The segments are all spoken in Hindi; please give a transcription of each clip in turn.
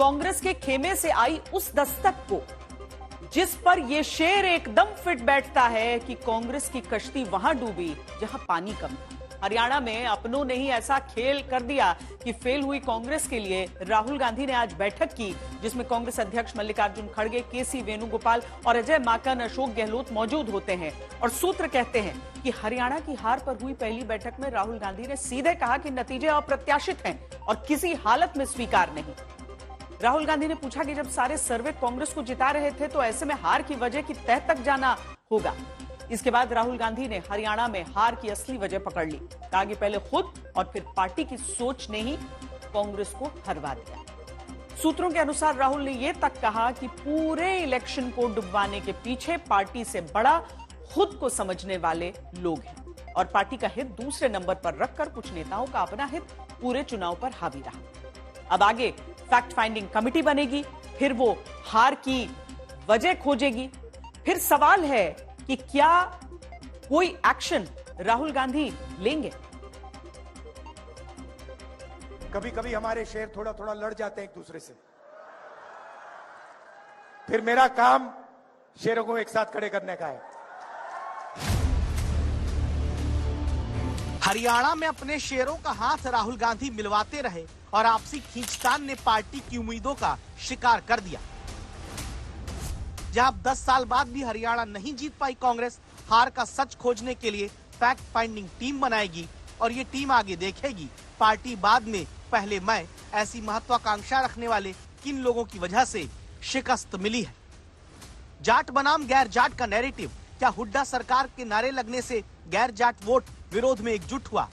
कांग्रेस के खेमे से आई उस दस्तक को जिस पर यह शेर एकदम फिट बैठता है कि कांग्रेस की कश्ती वहां डूबी जहां पानी कम था। हरियाणा में अपनों ने ही ऐसा खेल कर दिया कि फेल हुई कांग्रेस के लिए राहुल गांधी ने आज बैठक की, जिसमें कांग्रेस अध्यक्ष मल्लिकार्जुन खड़गे, केसी वेणुगोपाल और अजय माकन, अशोक गहलोत मौजूद होते हैं। और सूत्र कहते हैं कि हरियाणा की हार पर हुई पहली बैठक में राहुल गांधी ने सीधे कहा कि नतीजे अप्रत्याशित हैं और किसी हालत में स्वीकार नहीं। राहुल गांधी ने पूछा कि जब सारे सर्वे कांग्रेस को जिता रहे थे तो ऐसे में हार की वजह की तह तक जाना होगा। इसके बाद राहुल गांधी ने हरियाणा में हार की असली वजह पकड़ ली। कहा कि पहले खुद और फिर पार्टी की सोच ने ही कांग्रेस को हरवा दिया। सूत्रों के अनुसार राहुल ने यह तक कहा कि पूरे इलेक्शन को डुबवाने के पीछे पार्टी से बड़ा खुद को समझने वाले लोग हैं और पार्टी का हित दूसरे नंबर पर रखकर कुछ नेताओं का अपना हित पूरे चुनाव पर हावी रहा। अब आगे फैक्ट फाइंडिंग कमेटी बनेगी, फिर वो हार की वजह खोजेगी। फिर सवाल है कि क्या कोई एक्शन राहुल गांधी लेंगे। कभी कभी हमारे शेर थोड़ा थोड़ा लड़ जाते हैं एक दूसरे से, फिर मेरा काम शेरों को एक साथ खड़े करने का है। हरियाणा में अपने शेरों का हाथ राहुल गांधी मिलवाते रहे और आपसी खींचतान ने पार्टी की उम्मीदों का शिकार कर दिया। जहां 10 साल बाद भी हरियाणा नहीं जीत पाई कांग्रेस, हार का सच खोजने के लिए फैक्ट फाइंडिंग टीम बनाएगी और ये टीम आगे देखेगी पार्टी बाद में पहले मैं ऐसी महत्वाकांक्षा रखने वाले किन लोगों की वजह से शिकस्त मिली है। जाट बनाम गैर जाट का नैरेटिव, क्या हुड्डा सरकार के नारे लगने से गैर जाट वोट विरोध में एकजुट हुआ?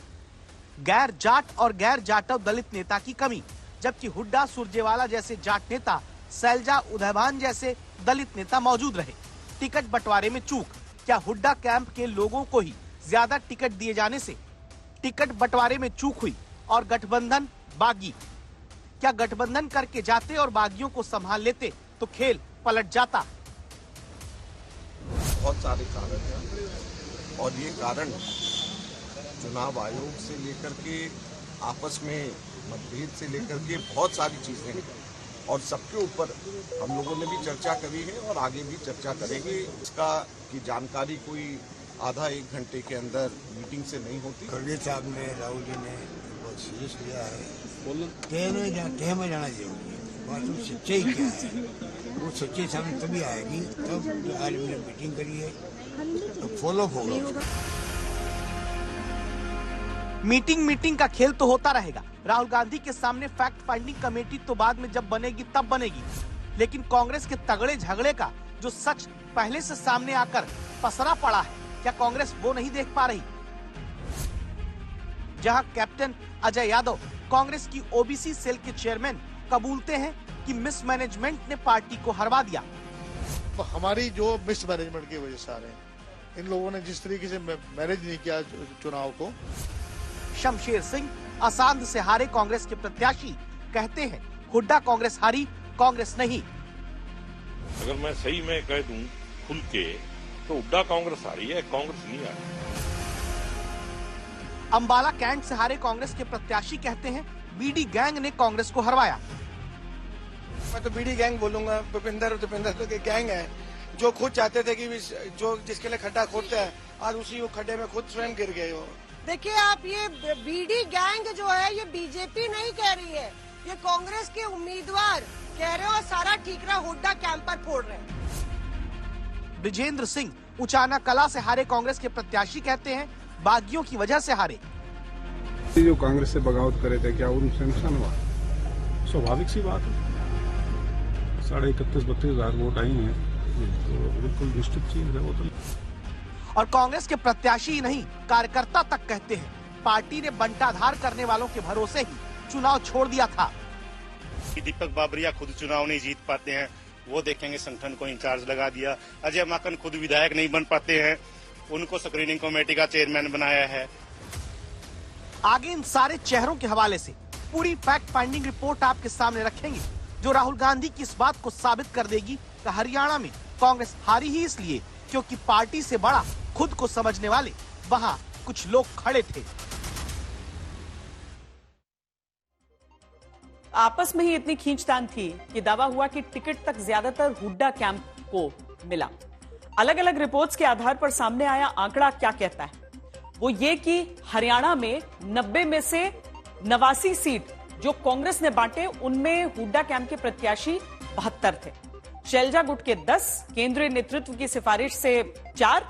गैर जाट और गैर जाटव दलित नेता की कमी, जबकि हुड्डा सुरजेवाला जैसे जाट नेता, सैलजा उदयभान जैसे दलित नेता मौजूद रहे। टिकट बंटवारे में चूक, क्या हुड्डा कैंप के लोगों को ही ज्यादा टिकट दिए जाने से टिकट बंटवारे में चूक हुई? और गठबंधन बागी, क्या गठबंधन करके जाते और बागियों को संभाल लेते तो खेल पलट जाता? बहुत सारे कारण हैं और ये कारण चुनाव आयोग से लेकर के आपस में मतभेद से लेकर के बहुत सारी चीजें हैं और सबके ऊपर हम लोगों ने भी चर्चा करी है और आगे भी चर्चा करेंगे। इसका की जानकारी कोई आधा एक घंटे के अंदर मीटिंग से नहीं होती। खड़गे साहब ने, राहुल जी ने बहुत सीरियस लिया है। तय में जाना जरूरी है। वास्तव सच्चाई क्या है वो सच्चाई सामने तभी आएगी, तब आज हमने मीटिंग करी है तो फॉलो होगा। मीटिंग का खेल तो होता रहेगा। राहुल गांधी के सामने फैक्ट फाइंडिंग कमेटी तो बाद में जब बनेगी तब बनेगी, लेकिन कांग्रेस के तगड़े झगड़े का जो सच पहले से सामने आकर पसरा पड़ा है, क्या कांग्रेस वो नहीं देख पा रही? जहां कैप्टन अजय यादव कांग्रेस की ओबीसी सेल के चेयरमैन कबूलते हैं कि मिसमैनेजमेंट ने पार्टी को हरवा दिया। तो हमारी जो मिसमैनेजमेंट की वजह से आ रहे हैं, इन लोगों ने जिस तरीके से मैनेज नहीं किया चुनाव को। शमशेर सिंह असांध से हारे कांग्रेस के प्रत्याशी कहते हैं हुड्डा कांग्रेस हारी, कांग्रेस नहीं। अगर मैं सही में कह दूं खुल के तो हुड्डा कांग्रेस हारी है, कांग्रेस नहीं हारी। अंबाला कैंट से हारे कांग्रेस के प्रत्याशी कहते हैं बीडी गैंग ने कांग्रेस को हरवाया। मैं तो बीडी गैंग बोलूंगा। भूपिंदर के गैंग है जो खुद चाहते थे कि जो जिसके लिए खड्डा खोदते हैं आज उसी खड्डे में खुद स्वयं गिर गए हो। देखिए आप, ये बीडी गैंग जो है ये बीजेपी नहीं कह रही है, ये कांग्रेस के उम्मीदवार कह रहे हो और सारा ठीकरा हुड्डा कैंप पर फोड़ रहे हैं। ब्रिजेंद्र सिंह उचाना कला से हारे कांग्रेस के प्रत्याशी कहते हैं बागियों की वजह से हारे। जो कांग्रेस से बगावत करे थे क्या उनसे नुकसान हुआ? स्वाभाविक सी बात है। 31-32 हजार वोट आई हैं तो बिल्कुल निश्चित चीज है वो तो। और कांग्रेस के प्रत्याशी ही नहीं, कार्यकर्ता तक कहते हैं पार्टी ने बंटाधार करने वालों के भरोसे ही चुनाव छोड़ दिया था। दीपक बाबरिया खुद चुनाव नहीं जीत पाते हैं, वो देखेंगे संगठन को इंचार्ज लगा दिया। अजय माकन खुद विधायक नहीं बन पाते हैं, उनको स्क्रीनिंग कमेटी का चेयरमैन बनाया है। आगे इन सारे चेहरों के हवाले से पूरी फैक्ट फाइंडिंग रिपोर्ट आपके सामने रखेंगे, जो राहुल गांधी की इस बात को साबित कर देगी कि हरियाणा में कांग्रेस हारी ही इसलिए क्योंकि पार्टी से बड़ा खुद को समझने वाले वहां कुछ लोग खड़े थे। आपस में ही इतनी खींचतान थी कि दावा हुआ कि टिकट तक ज्यादातर हुड्डा कैंप को मिला। अलग अलग रिपोर्ट्स के आधार पर सामने आया आंकड़ा क्या कहता है, वो ये कि हरियाणा में 90 में से 89 सीट जो कांग्रेस ने बांटे, उनमें हुड्डा कैंप के प्रत्याशी 72 थे। शैलजा गुट के 10, केंद्रीय नेतृत्व की सिफारिश से 4,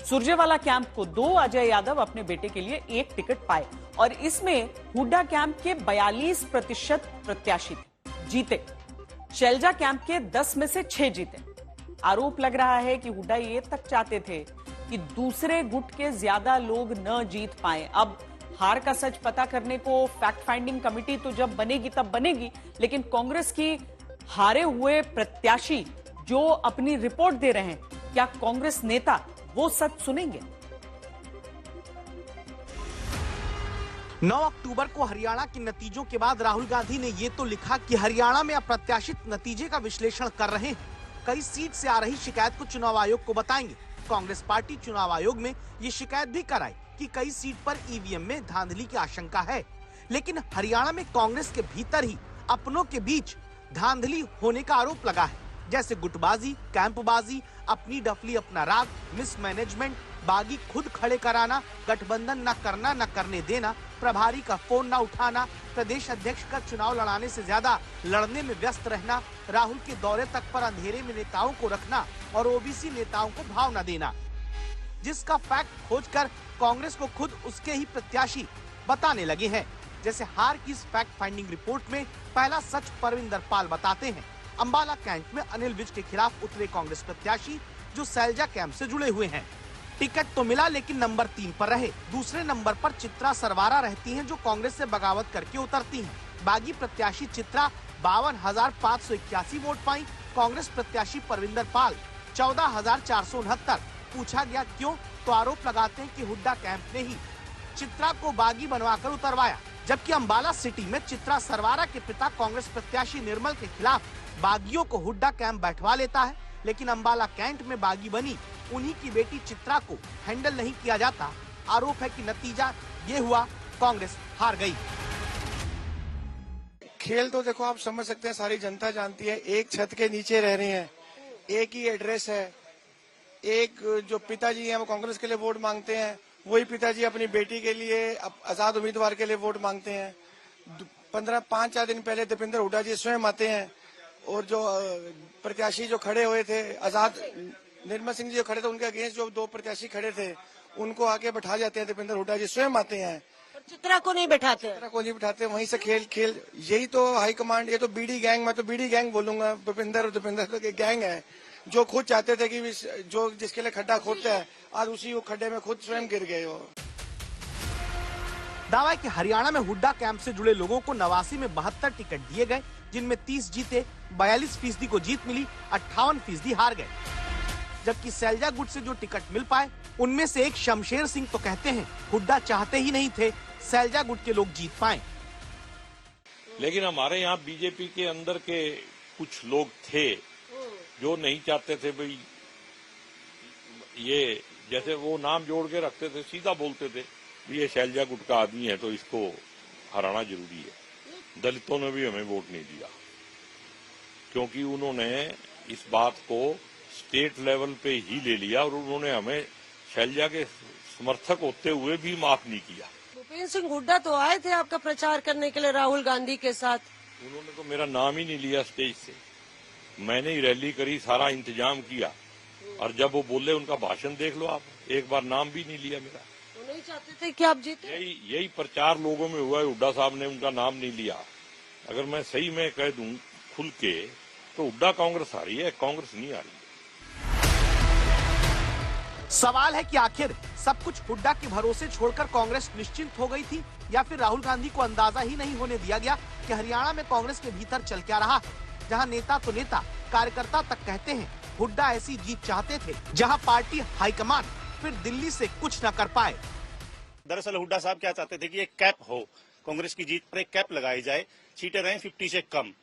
सुरजेवाला कैंप को 2, अजय यादव अपने बेटे के लिए 1 टिकट पाए और इसमें हुड्डा कैंप के 42% प्रत्याशी थे जीते। शैलजा कैंप के 10 में से 6 जीते। आरोप लग रहा है कि हुड्डा ये तक चाहते थे कि दूसरे गुट के ज्यादा लोग न जीत पाए। अब हार का सच पता करने को फैक्ट फाइंडिंग कमेटी तो जब बनेगी तब बनेगी, लेकिन कांग्रेस की हारे हुए प्रत्याशी जो अपनी रिपोर्ट दे रहे हैं, क्या कांग्रेस नेता वो सच सुनेंगे? 9 अक्टूबर को हरियाणा के नतीजों के बाद राहुल गांधी ने ये तो लिखा कि हरियाणा में अप्रत्याशित नतीजे का विश्लेषण कर रहे हैं, कई सीट से आ रही शिकायत को चुनाव आयोग को बताएंगे। कांग्रेस पार्टी चुनाव आयोग में ये शिकायत भी कराई कि कई सीट पर ईवीएम में धांधली की आशंका है, लेकिन हरियाणा में कांग्रेस के भीतर ही अपनों के बीच धांधली होने का आरोप लगा है, जैसे गुटबाजी, कैंपबाजी, अपनी डफली अपना राग, मिसमैनेजमेंट, बागी खुद खड़े कराना, गठबंधन न करना न करने देना, प्रभारी का फोन न उठाना, प्रदेश अध्यक्ष का चुनाव लड़ाने से ज्यादा लड़ने में व्यस्त रहना, राहुल के दौरे तक पर अंधेरे में नेताओं को रखना और ओबीसी नेताओं को भाव न देना, जिसका फैक्ट खोजकर कांग्रेस को खुद उसके ही प्रत्याशी बताने लगे हैं। जैसे हार की इस फैक्ट फाइंडिंग रिपोर्ट में पहला सच परविंदर पाल बताते हैं। अंबाला कैंट में अनिल विज के खिलाफ उतरे कांग्रेस प्रत्याशी जो शैलजा कैंप से जुड़े हुए हैं। टिकट तो मिला लेकिन नंबर 3 पर रहे। दूसरे नंबर पर चित्रा सरवारा रहती हैं जो कांग्रेस से बगावत करके उतरती हैं। बागी प्रत्याशी चित्रा 52,581 वोट पाई। कांग्रेस प्रत्याशी परविंदर पाल 14,469। पूछा गया क्यों, तो आरोप लगाते हैं कि हुड्डा कैंप ने ही चित्रा को बागी बनवाकर उतरवाया। जबकि अंबाला सिटी में चित्रा सरवारा के पिता कांग्रेस प्रत्याशी निर्मल के खिलाफ बागियों को हुड्डा कैंप बैठवा लेता है, लेकिन अंबाला कैंट में बागी बनी उन्हीं की बेटी चित्रा को हैंडल नहीं किया जाता। आरोप है कि नतीजा ये हुआ, कांग्रेस हार गई। खेल तो देखो आप समझ सकते हैं, सारी जनता जानती है। एक छत के नीचे रह रहे हैं, एक ही एड्रेस है, एक जो पिताजी हैं वो कांग्रेस के लिए वोट मांगते हैं, वही पिताजी अपनी बेटी के लिए आजाद उम्मीदवार के लिए वोट मांगते हैं। 5-4 दिन पहले दीपेंद्र हुड्डा जी स्वयं आते हैं और जो प्रत्याशी जो खड़े हुए थे, आजाद निर्मल सिंह जी जो खड़े थे, उनके अगेंस्ट जो 2 प्रत्याशी खड़े थे उनको आके बैठा जाते हैं। दीपेंद्र हुड्डा जी स्वयं आते हैं, चित्रा को नहीं बैठाते, चित्रा को नहीं बैठाते। वहीं से खेल यही तो हाईकमांड, ये तो बीडी गैंग, मैं तो बीडी गैंग बोलूंगा। दीपेंद्र के गैंग है जो खुद चाहते थे कि जो जिसके लिए खड्डा खोदते हैं आज उसी खड्डे में खुद स्वयं गिर गए हो। दावा है कि हरियाणा में हुड्डा कैंप से जुड़े लोगों को 89 में 72 टिकट दिए गए, जिनमें 30 जीते, 42% को जीत मिली, 58% हार गए। जबकि शैलजा गुट से जो टिकट मिल पाए उनमें से एक शमशेर सिंह तो कहते हैं हुड्डा चाहते ही नहीं थे शैलजा गुट के लोग जीत पाए। लेकिन हमारे यहाँ बीजेपी के अंदर के कुछ लोग थे जो नहीं चाहते थे भाई, ये जैसे वो नाम जोड़ के रखते थे, सीधा बोलते थे ये शैलजा गुट का आदमी है तो इसको हराना जरूरी है। दलितों ने भी हमें वोट नहीं दिया क्योंकि उन्होंने इस बात को स्टेट लेवल पे ही ले लिया और उन्होंने हमें शैलजा के समर्थक होते हुए भी माफ नहीं किया। भूपेंद्र सिंह हुड्डा तो आए थे आपका प्रचार करने के लिए राहुल गांधी के साथ, उन्होंने तो मेरा नाम ही नहीं लिया स्टेज से। मैंने ही रैली करी, सारा इंतजाम किया और जब वो बोले उनका भाषण देख लो आप, एक बार नाम भी नहीं लिया मेरा। वो नहीं चाहते थे कि आप जीते। यही प्रचार लोगों में हुआ है, हुड्डा साहब ने उनका नाम नहीं लिया। अगर मैं सही में कह दूं खुल के तो हुड्डा कांग्रेस आ रही है, कांग्रेस नहीं आ रही है। सवाल है कि आखिर सब कुछ हुड्डा के भरोसे छोड़कर कांग्रेस निश्चिंत हो गई थी या फिर राहुल गांधी को अंदाजा ही नहीं होने दिया गया कि हरियाणा में कांग्रेस के भीतर चल क्या रहा है, जहां नेता तो नेता, कार्यकर्ता तक कहते हैं हुड्डा ऐसी जीत चाहते थे जहां पार्टी हाईकमान फिर दिल्ली से कुछ न कर पाए। दरअसल हुड्डा साहब क्या चाहते थे कि एक कैप हो, कांग्रेस की जीत पर एक कैप लगाई जाए, सीटें रहें 50 से कम।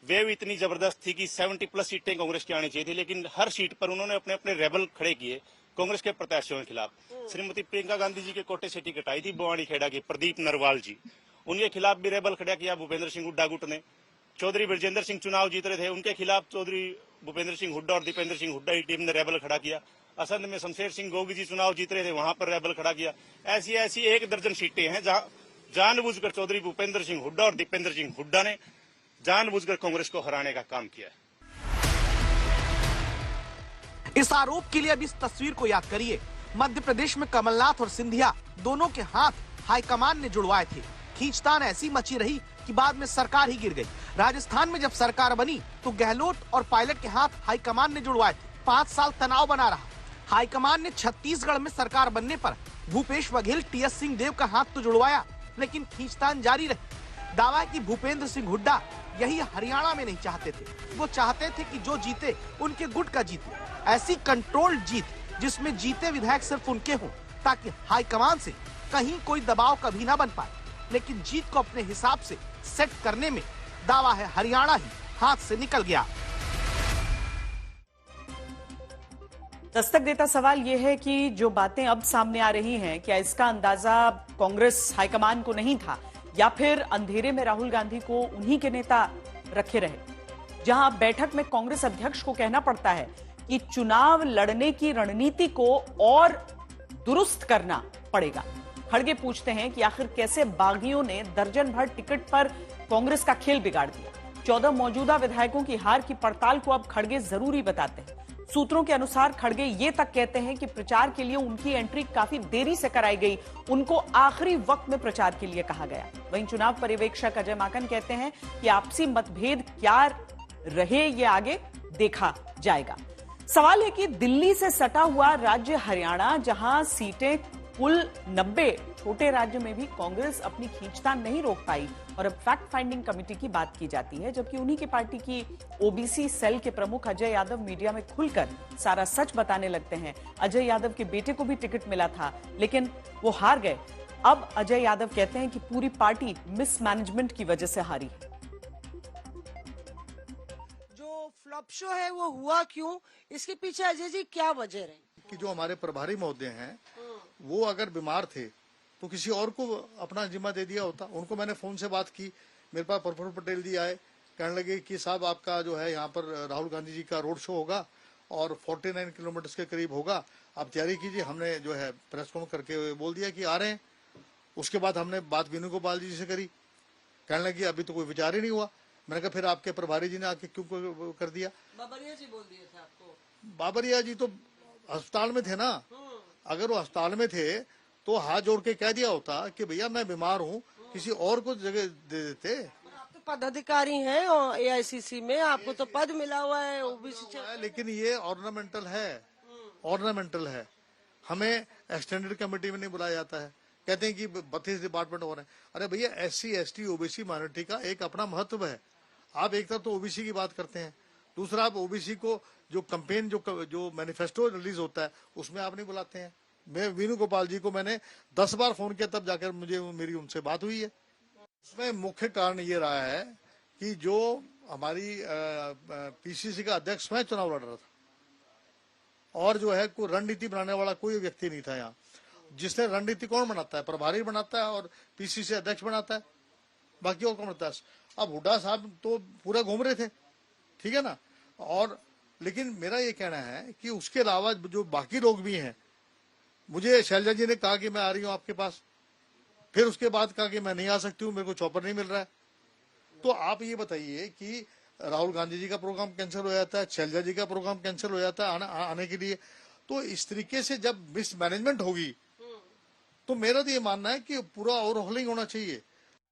वेव इतनी जबरदस्त थी कि 70+ सीटें कांग्रेस की आनी चाहिए थी, लेकिन हर सीट पर उन्होंने अपने अपने रेबल खड़े किए कांग्रेस के प्रत्याशियों के खिलाफ। श्रीमती प्रियंका गांधी जी के कोटे से टिकट आई थी बवानी खेड़ा की, प्रदीप नरवाल जी, उनके खिलाफ भी रेबल खड़ा किया भूपेंद्र सिंह हुड्डा गुट ने। चौधरी ब्रजेंद्र सिंह चुनाव जीत रहे थे, उनके खिलाफ चौधरी भूपेंद्र सिंह हुड्डा और दीपेंद्र सिंह हुड्डा की टीम ने रेबल खड़ा किया। असंध में शमशेर सिंह गोगी जी चुनाव जीत रहे थे, वहां पर रेबल खड़ा किया। ऐसी ऐसी 1 दर्जन सीटें हैं जहां जानबूझकर चौधरी भूपेंद्र सिंह हुड्डा और दीपेंद्र सिंह हुड्डा ने जानबूझकर कांग्रेस को हराने का काम किया है। इस आरोप के लिए अब इस तस्वीर को याद करिए। मध्य प्रदेश में कमलनाथ और सिंधिया दोनों के हाथ हाईकमान ने जुड़वाए थे। खींचतान ऐसी मची रही कि बाद में सरकार ही गिर गई। राजस्थान में जब सरकार बनी तो गहलोत और पायलट के हाथ हाईकमान ने जुड़वाए थे। 5 साल तनाव बना रहा। हाईकमान ने छत्तीसगढ़ में सरकार बनने पर भूपेश बघेल, टीएस सिंहदेव का हाथ तो जुड़वाया, लेकिन खींचतान जारी रही। दावा है कि भूपेंद्र सिंह हुड्डा यही हरियाणा में नहीं चाहते थे। वो चाहते थे कि जो जीते उनके गुट का जीते। ऐसी कंट्रोल्ड जीत जिसमें जीते विधायक सिर्फ उनके हों, ताकि हाईकमान से कहीं कोई दबाव कभी ना बन पाए। लेकिन जीत को अपने हिसाब से सेट करने में दावा है हरियाणा ही हाथ से निकल गया। दस्तक देता सवाल यह है कि जो बातें अब सामने आ रही हैं, क्या इसका अंदाजा कांग्रेस हाईकमान को नहीं था, या फिर अंधेरे में राहुल गांधी को उन्हीं के नेता रखे रहे? जहां बैठक में कांग्रेस अध्यक्ष को कहना पड़ता है कि चुनाव लड़ने की रणनीति को और दुरुस्त करना पड़ेगा। खड़गे पूछते हैं कि आखिर कैसे बागियों ने दर्जन भर टिकट पर कांग्रेस का खेल बिगाड़ दिया। 14 मौजूदा विधायकों की हार की पड़ताल को अब खड़गे जरूरी बताते हैं। सूत्रों के अनुसार खड़गे ये तक कहते हैं कि प्रचार के लिए उनकी एंट्री काफी देरी से कराई गई, उनको आखिरी वक्त में प्रचार के लिए कहा गया। वहीं चुनाव पर्यवेक्षक अजय माकन कहते हैं कि आपसी मतभेद क्या रहे ये आगे देखा जाएगा। सवाल है कि दिल्ली से सटा हुआ राज्य हरियाणा, जहां सीटें कुल 90, छोटे राज्य में भी कांग्रेस अपनी खींचतान नहीं रोक पाई और अब फैक्ट फाइंडिंग कमेटी की बात की जाती है, जबकि उन्हीं की पार्टी की ओबीसी सेल के प्रमुख अजय यादव मीडिया में खुलकर सारा सच बताने लगते हैं। अजय यादव के बेटे को भी टिकट मिला था, लेकिन वो हार गए। अब अजय यादव कहते हैं कि पूरी पार्टी मिसमैनेजमेंट की वजह से हारी है। जो फ्लॉप शो है वो हुआ क्यों, इसके पीछे अजय जी क्या वजह रही? कि जो हमारे प्रभारी महोदय हैं वो अगर बीमार थे तो किसी और को अपना जिम्मा दे दिया होता। उनको मैंने फोन से बात की, मेरे पास प्रफुल्ल पटेल जी आए, कहने लगे कि साहब आपका जो है यहाँ पर राहुल गांधी जी का रोड शो होगा और 49 किलोमीटर के करीब होगा, आप तैयारी कीजिए। हमने जो है प्रेस कॉन्फ्रेंस करके बोल दिया कि आ रहे हैं। उसके बाद हमने बात वेणुगोपाल जी से करी, कहने लगी अभी तो कोई विचार ही नहीं हुआ। मैंने कहा फिर आपके प्रभारी जी ने आके क्यों कर दिया? बाबरिया जी बोल दिए थे आपको? बाबरिया जी तो अस्पताल में थे ना। अगर वो अस्पताल में थे तो हाथ जोड़ के कह दिया होता कि भैया मैं बीमार हूँ, किसी और को जगह दे देते। आप तो पदाधिकारी हैं और एआईसीसी में, आपको तो पद मिला हुआ है ओबीसी। लेकिन ये ऑर्नामेंटल है, ऑर्नामेंटल है। हमें एक्सटेंडेड कमेटी में नहीं बुलाया जाता है। कहते हैं कि 32 डिपार्टमेंट हो रहे हैं। अरे भैया SC ST ओबीसी माइनॉरिटी का एक अपना महत्व है। आप एक तरफ तो ओबीसी की बात करते हैं, दूसरा आप ओबीसी को जो कैंपेन जो मैनिफेस्टो रिलीज होता है उसमें आप नहीं बुलाते हैं। मैं वेणुगोपाल जी को मैंने 10 बार फोन किया, तब जाकर मेरी उनसे बात हुई है। इसमें मुख्य कारण ये रहा है कि जो हमारी PCC का अध्यक्ष मैं चुनाव लड़ रहा था और जो है कोई रणनीति बनाने वाला कोई व्यक्ति नहीं था यहाँ। जिसने रणनीति कौन बनाता है? प्रभारी बनाता है और PCC अध्यक्ष बनाता है, बाकी और कौन बनाता है? अब हुड्डा साहब तो पूरा घूम रहे थे, ठीक है ना। और लेकिन मेरा ये कहना है कि उसके अलावा जो बाकी लोग भी हैं, मुझे शैलजा जी ने कहा कि मैं आ रही हूँ आपके पास, फिर उसके बाद कहा कि मैं नहीं आ सकती हूँ, मेरे को चॉपर नहीं मिल रहा है। तो आप ये बताइए कि राहुल गांधी जी का प्रोग्राम कैंसिल हो जाता है, शैलजा जी का प्रोग्राम कैंसिल हो जाता है आने के लिए। तो इस तरीके से जब मिसमैनेजमेंट होगी तो मेरा तो ये मानना है कि पूरा ओवरहॉलिंग होना चाहिए।